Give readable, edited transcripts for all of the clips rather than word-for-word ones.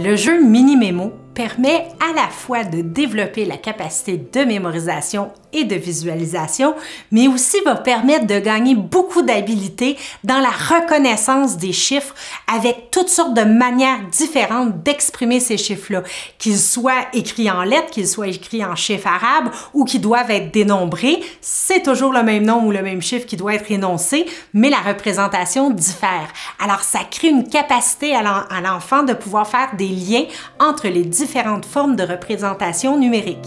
Le jeu Mini-Mémo permet à la fois de développer la capacité de mémorisation et de visualisation, mais aussi va permettre de gagner beaucoup d'habiletés dans la reconnaissance des chiffres avec toutes sortes de manières différentes d'exprimer ces chiffres-là, qu'ils soient écrits en lettres, qu'ils soient écrits en chiffres arabes ou qu'ils doivent être dénombrés. C'est toujours le même nombre ou le même chiffre qui doit être énoncé, mais la représentation diffère. Alors, ça crée une capacité à l'enfant de pouvoir faire des liens entre les différentes formes de représentation numérique.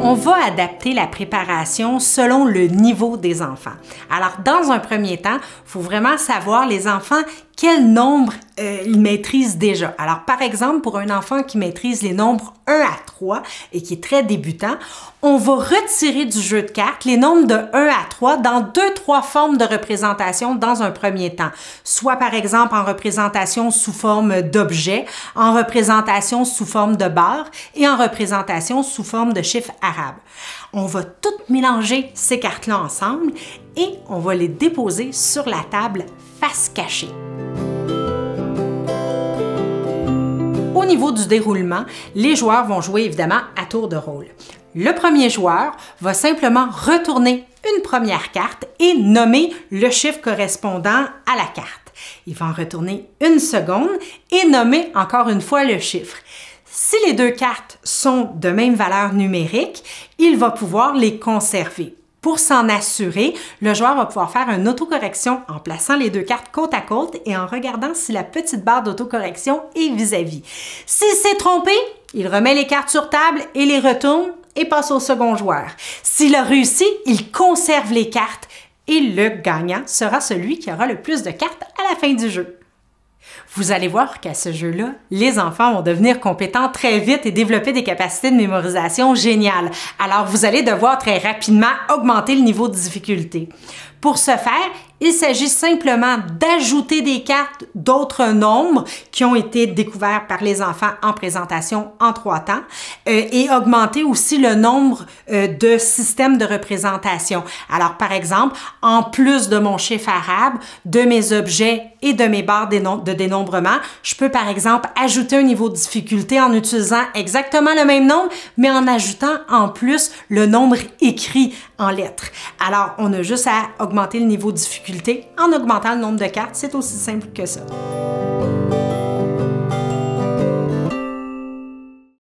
On va adapter la préparation selon le niveau des enfants. Alors, dans un premier temps, il faut vraiment savoir les enfants quel nombre ils maîtrisent déjà. Alors, par exemple, pour un enfant qui maîtrise les nombres 1 à 3 et qui est très débutant, on va retirer du jeu de cartes les nombres de 1 à 3 dans 2-3 formes de représentation dans un premier temps. Soit, par exemple, en représentation sous forme d'objet, en représentation sous forme de barre et en représentation sous forme de chiffres arabes. On va tout mélanger ces cartes-là ensemble et on va les déposer sur la table face cachée. Au niveau du déroulement, les joueurs vont jouer évidemment à tour de rôle. Le premier joueur va simplement retourner une première carte et nommer le chiffre correspondant à la carte. Il va en retourner une seconde et nommer encore une fois le chiffre. Si les deux cartes sont de même valeur numérique, il va pouvoir les conserver. Pour s'en assurer, le joueur va pouvoir faire une autocorrection en plaçant les deux cartes côte à côte et en regardant si la petite barre d'autocorrection est vis-à-vis. S'il s'est trompé, il remet les cartes sur table et les retourne et passe au second joueur. S'il a réussi, il conserve les cartes et le gagnant sera celui qui aura le plus de cartes à la fin du jeu. Vous allez voir qu'à ce jeu-là, les enfants vont devenir compétents très vite et développer des capacités de mémorisation géniales. Alors, vous allez devoir très rapidement augmenter le niveau de difficulté. Pour ce faire, il s'agit simplement d'ajouter des cartes d'autres nombres qui ont été découverts par les enfants en présentation en 3 temps et augmenter aussi le nombre de systèmes de représentation. Alors, par exemple, en plus de mon chiffre arabe, de mes objets et de mes barres de dénombrement, je peux par exemple ajouter un niveau de difficulté en utilisant exactement le même nombre, mais en ajoutant en plus le nombre écrit en lettres. Alors, on a juste à augmenter le niveau de difficulté en augmentant le nombre de cartes. C'est aussi simple que ça.